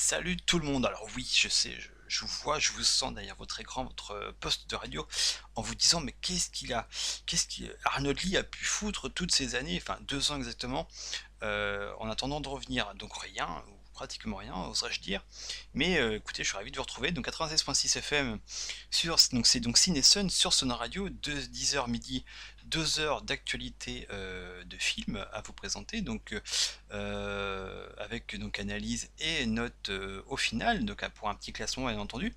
Salut tout le monde. Alors oui, je sais, je vous vois, je vous sens derrière votre écran, votre poste de radio, en vous disant mais qu'est-ce qu'il a, qu'est-ce qui Arnold Lee a pu foutre toutes ces années, enfin 2 ans exactement, en attendant de revenir. Donc rien, ou pratiquement rien, oserais-je dire. Mais écoutez, je suis ravi de vous retrouver. Donc 96.6 FM sur, donc c'est donc Ciné Sun sur Sonar Radio, de 10h midi, 2 heures d'actualité de films à vous présenter. Donc avec donc analyse et notes au final, donc pour un petit classement bien entendu.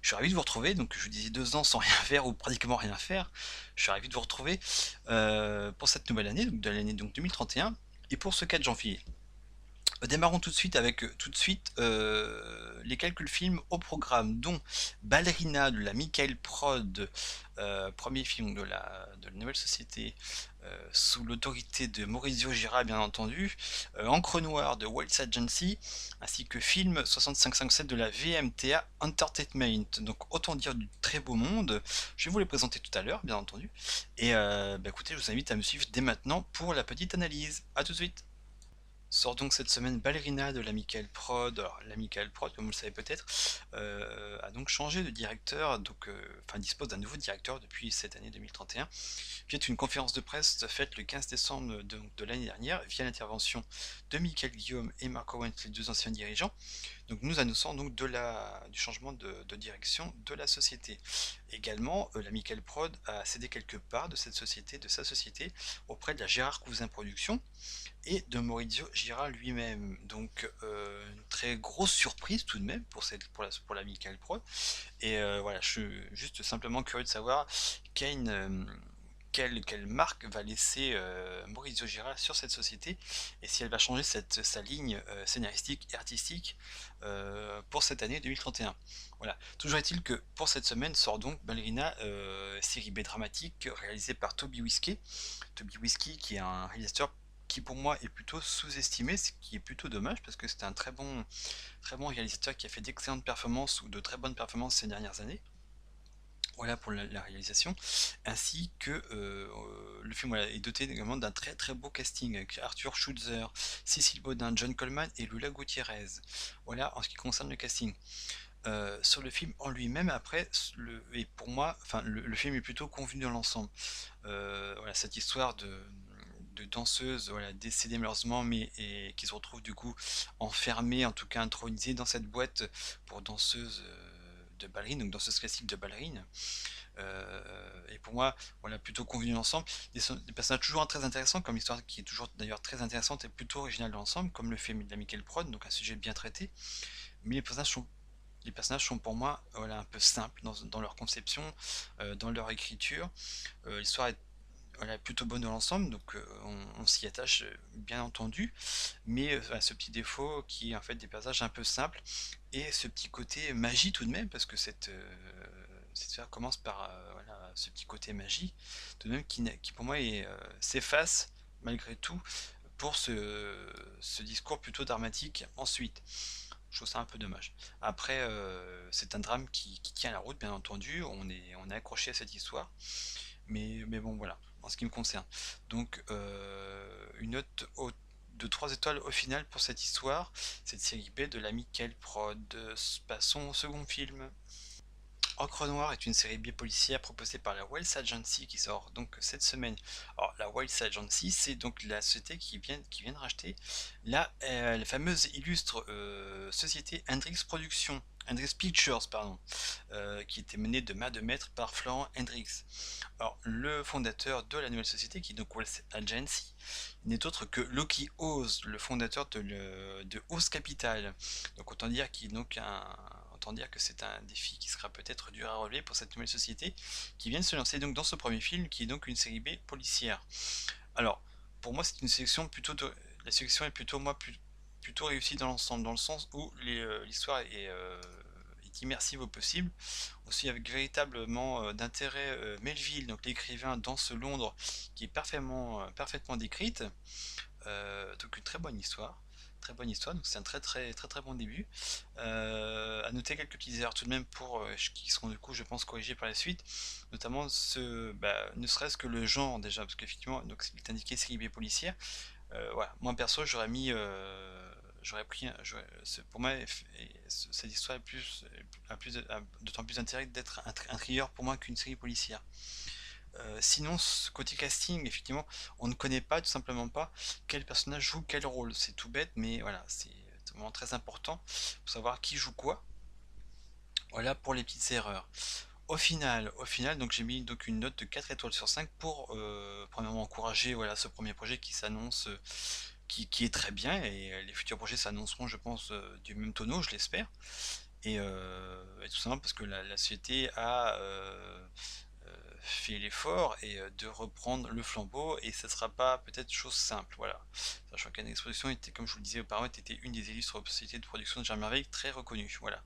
Je suis ravi de vous retrouver, donc je vous disais 2 ans sans rien faire ou pratiquement rien faire. Je suis ravi de vous retrouver pour cette nouvelle année, donc de l'année donc 2031, et pour ce 4 janvier. Démarrons tout de suite avec les quelques films au programme, dont Ballerina de la Michael Prod, premier film de la nouvelle société sous l'autorité de Maurizio Gira bien entendu, Encre Noire de Waltz Agency, ainsi que film 6557 de la VMTA Entertainment. Donc autant dire du très beau monde. Je vais vous les présenter tout à l'heure bien entendu. Et écoutez, je vous invite à me suivre dès maintenant pour la petite analyse. A tout de suite. Sort donc cette semaine Ballerina de la Michael Prod. Alors, la Michael Prod, comme vous le savez peut-être, a donc changé de directeur, donc, enfin dispose d'un nouveau directeur depuis cette année 2031, via une conférence de presse faite le 15 décembre de l'année dernière, via l'intervention de Michael Guillaume et Mark Owens, les deux anciens dirigeants. Donc nous annonçons donc du changement de direction de la société. Également, la Michael Prod a cédé quelque part de cette société, de sa société, auprès de la Gérard Cousin Productions, et de Maurizio Gira lui-même. Donc une très grosse surprise tout de même pour la Michael Pro. Et voilà, je suis juste simplement curieux de savoir quelle marque va laisser Maurizio Gira sur cette société, et si elle va changer sa ligne scénaristique et artistique pour cette année 2031. Voilà. Toujours est-il que pour cette semaine sort donc Ballerina, série B dramatique réalisée par Toby Whiskey. Toby Whiskey qui est un réalisateur qui pour moi est plutôt sous-estimé, ce qui est plutôt dommage parce que c'est un très bon réalisateur qui a fait d'excellentes performances ou de très bonnes performances ces dernières années. Voilà pour la réalisation, ainsi que le film voilà, est doté également d'un très très beau casting avec Arthur Schutzer, Cécile Baudin, John Coleman et Lula Gutiérrez. Voilà en ce qui concerne le casting. Sur le film en lui-même, après, et pour moi, enfin, le film est plutôt convenu dans l'ensemble. Voilà, cette histoire de danseuse voilà, décédée malheureusement, mais et qui se retrouve du coup enfermée, en tout cas intronisée dans cette boîte pour danseuse de ballerine, donc danseuse classique de ballerine. Et pour moi, voilà, plutôt convenu l'ensemble. Des personnages toujours très intéressants, comme l'histoire qui est toujours d'ailleurs très intéressante et plutôt originale dans l'ensemble, comme le film de la Michael Prod, donc un sujet bien traité. Mais les personnages sont pour moi voilà, un peu simples dans leur conception, dans leur écriture. L'histoire est voilà, plutôt bonne dans l'ensemble, donc on s'y attache bien entendu, mais voilà, ce petit défaut qui est en fait des passages un peu simples, et ce petit côté magie tout de même, parce que cette série commence par voilà, ce petit côté magie, tout de même qui pour moi s'efface malgré tout pour ce discours plutôt dramatique ensuite. Je trouve ça un peu dommage. Après, c'est un drame qui tient la route, bien entendu. On est accroché à cette histoire. Mais bon, voilà, en ce qui me concerne. Donc, une note de 3 étoiles au final pour cette histoire, cette série B de la Michael Prod. Passons au second film. Encre Noire est une série B policière proposée par la Wells Agency qui sort donc cette semaine. Alors la Wells Agency, c'est donc la société qui vient de racheter la fameuse illustre société Hendrix Productions, Hendrix Pictures pardon, qui était menée de main de maître par Florent Hendrix. Alors le fondateur de la nouvelle société, qui est donc Wells Agency, n'est autre que Loki Oz, le fondateur de Oz Capital. Donc autant dire que c'est un défi qui sera peut-être dur à relever pour cette nouvelle société qui vient de se lancer donc dans ce premier film, qui est donc une série B policière. Alors, pour moi, c'est une sélection la sélection est plutôt réussie dans l'ensemble, dans le sens où l'histoire est immersive au possible, aussi avec véritablement d'intérêt Melville, donc l'écrivain dans ce Londres, qui est parfaitement décrite. Donc une très bonne histoire. Très bonne histoire, donc c'est un très très très très bon début. À noter quelques petites erreurs tout de même qui seront du coup je pense corrigées par la suite, notamment ne serait-ce que le genre déjà, parce qu'effectivement donc il est indiqué série B policière. Voilà. Moi perso j'aurais mis j'aurais pris, pour moi, cette histoire d'autant plus intérêt d'être un thriller pour moi qu'une série policière. Sinon, côté casting, effectivement, on ne connaît pas, tout simplement pas, quel personnage joue quel rôle. C'est tout bête, mais voilà, c'est vraiment très important pour savoir qui joue quoi. Voilà pour les petites erreurs. Au final, donc j'ai mis donc une note de 4 étoiles sur 5 pour premièrement encourager voilà ce premier projet qui s'annonce, qui est très bien, et les futurs projets s'annonceront, je pense, du même tonneau, je l'espère. Et tout simplement parce que la société a fait l'effort et de reprendre le flambeau, et ça sera pas peut-être chose simple, voilà. Sachant qu'Anne Exposition était, comme je vous le disais auparavant, était une des illustres sociétés de production de Jean Merveille très reconnues, voilà.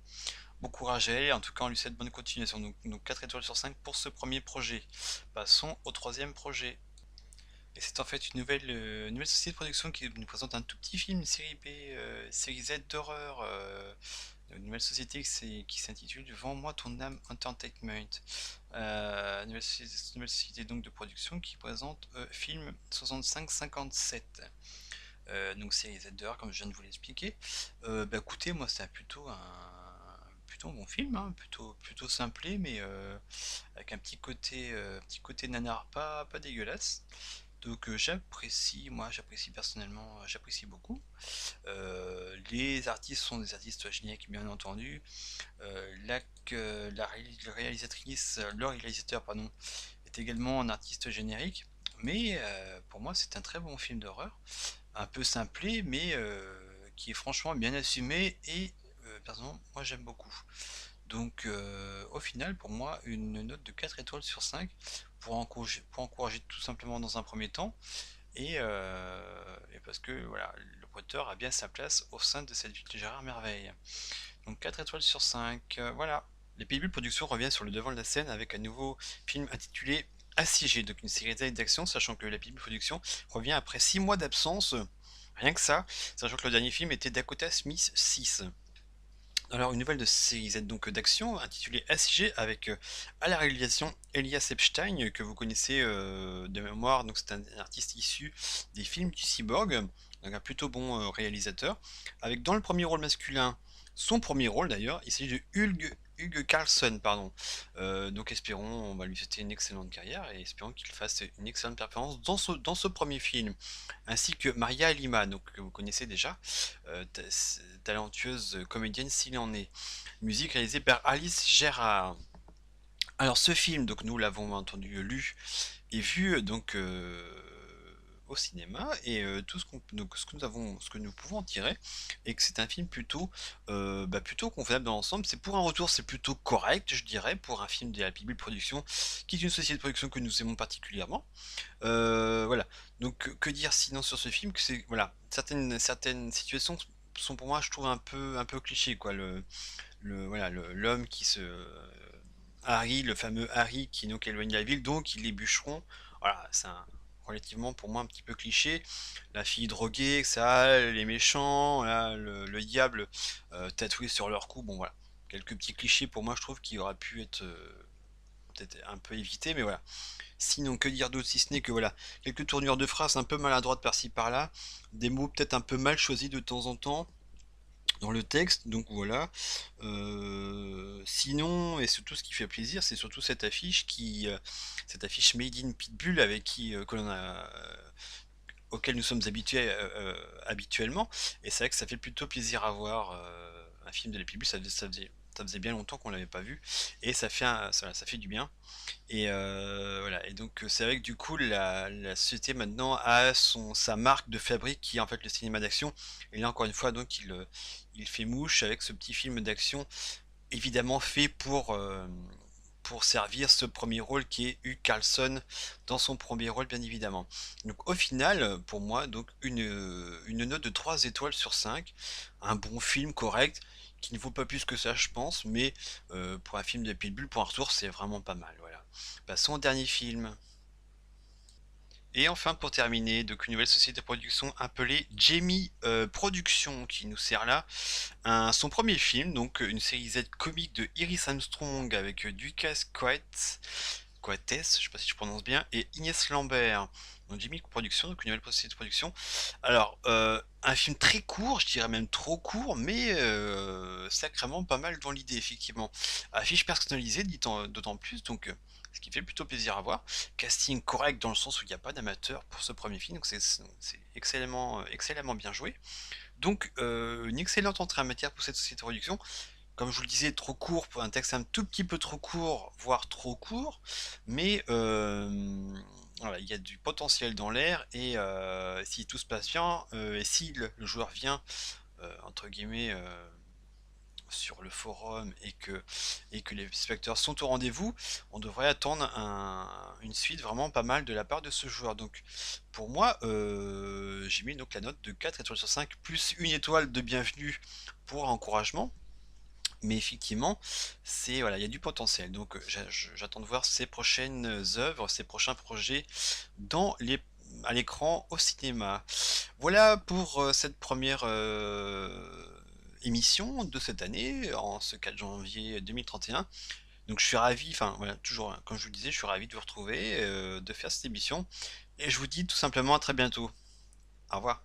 Bon courage à elle, en tout cas on lui souhaite bonne continuation. Donc 4 étoiles sur 5 pour ce premier projet. Passons au troisième projet. Et c'est en fait une nouvelle société de production qui nous présente un tout petit film, une série B, série Z d'horreur. Une nouvelle société qui s'intitule Vends-moi ton âme Entertainment. Nouvelle société donc de production qui présente film 65-57. Donc série Z d'horreur, comme je viens de vous l'expliquer. Bah écoutez, moi c'est plutôt un bon film, hein, plutôt simplé, mais avec un petit côté nanar pas dégueulasse. Donc j'apprécie personnellement, j'apprécie beaucoup. Les artistes sont des artistes géniques, bien entendu. La réalisatrice, le réalisateur, pardon, est également un artiste générique. Mais pour moi, c'est un très bon film d'horreur, un peu simplé, mais qui est franchement bien assumé, et personnellement, moi j'aime beaucoup. Donc au final, pour moi, une note de 4 étoiles sur 5 pour encourager tout simplement dans un premier temps, et parce que voilà, le producteur a bien sa place au sein de cette ville de Gérard Merveille. Donc 4 étoiles sur 5, voilà. Les Pays-Bulles Productions revient sur le devant de la scène avec un nouveau film intitulé Assiégé, donc une série d'action, sachant que la Pays-Bulles Productions revient après 6 mois d'absence, rien que ça, sachant que le dernier film était Dakota Smith 6. Alors, une nouvelle de série Z donc d'action intitulée Assiégé avec à la réalisation Elias Epstein, que vous connaissez de mémoire, donc c'est un artiste issu des films du Cyborg, donc un plutôt bon réalisateur, avec dans le premier rôle masculin, son premier rôle d'ailleurs, il s'agit de Hugues Carlson, pardon. Donc espérons, on va lui souhaiter une excellente carrière et espérons qu'il fasse une excellente performance dans ce premier film, ainsi que Maria Lima, donc que vous connaissez déjà, talentueuse comédienne s'il en est. Musique réalisée par Alice Gérard. Alors ce film, donc nous l'avons entendu lu et vu donc au cinéma, et ce que nous pouvons en tirer, et que c'est un film plutôt convenable dans l'ensemble. C'est pour un retour, c'est plutôt correct, je dirais, pour un film de la Bible Production, qui est une société de production que nous aimons particulièrement. Voilà. Donc que dire sinon sur ce film, que c'est voilà, certaines situations sont pour moi, je trouve, un peu cliché, quoi. L'homme qui se Harry, le fameux Harry qui donc éloigne la ville, donc il est bûcheron. Voilà, relativement pour moi un petit peu cliché. La fille droguée, ça, les méchants, voilà, le diable tatoué sur leur cou. Bon voilà, quelques petits clichés pour moi, je trouve, qui auraient pu être peut-être un peu évités, mais voilà. Sinon, que dire d'autre si ce n'est que voilà, quelques tournures de phrases un peu maladroites par-ci par-là, des mots peut-être un peu mal choisis de temps en temps dans le texte, donc voilà. Sinon, et surtout ce qui fait plaisir, c'est surtout cette affiche Made in Pitbull avec qui que l'on a auquel nous sommes habitués habituellement, et c'est vrai que ça fait plutôt plaisir à voir un film de la Pitbull, ça faisait bien longtemps qu'on l'avait pas vu, et ça fait du bien. Et voilà, et donc c'est vrai que du coup la société maintenant a sa marque de fabrique qui est en fait le cinéma d'action, et là encore une fois donc il fait mouche avec ce petit film d'action, évidemment fait pour servir ce premier rôle qui est Hugh Carlson dans son premier rôle, bien évidemment. Donc au final, pour moi, donc une note de 3 étoiles sur 5, un bon film correct, qui ne vaut pas plus que ça, je pense, mais pour un film de Pitbull, pour un retour, c'est vraiment pas mal, voilà. Passons au dernier film. Et enfin, pour terminer, donc une nouvelle société de production appelée Jamie Productions qui nous sert là son premier film, donc une série Z comique de Iris Armstrong avec du cast Quaid, Coates, je sais pas si je prononce bien, et Inès Lambert. Donc Jimmy Production, donc une nouvelle société de production. Alors, un film très court, je dirais même trop court, mais sacrément pas mal dans l'idée, effectivement. Affiche personnalisée, d'autant plus, donc ce qui fait plutôt plaisir à voir. Casting correct dans le sens où il n'y a pas d'amateur pour ce premier film, donc c'est excellemment, excellemment bien joué. Donc, une excellente entrée en matière pour cette société de production. Comme je vous le disais, trop court, pour un texte un tout petit peu trop court, voire trop court, mais voilà, il y a du potentiel dans l'air et si tout se passe bien, et si le joueur vient, entre guillemets, sur le forum et que les spectateurs sont au rendez-vous, on devrait attendre une suite vraiment pas mal de la part de ce joueur. Donc pour moi, j'ai mis donc la note de 4 étoiles sur 5 plus une étoile de bienvenue pour encouragement. Mais effectivement, c'est voilà, il y a du potentiel. Donc j'attends de voir ses prochaines œuvres, ses prochains projets dans les à l'écran au cinéma. Voilà pour cette première émission de cette année, en ce 4 janvier 2031. Donc je suis ravi, enfin voilà, toujours, hein, comme je vous le disais, je suis ravi de vous retrouver, de faire cette émission. Et je vous dis tout simplement à très bientôt. Au revoir.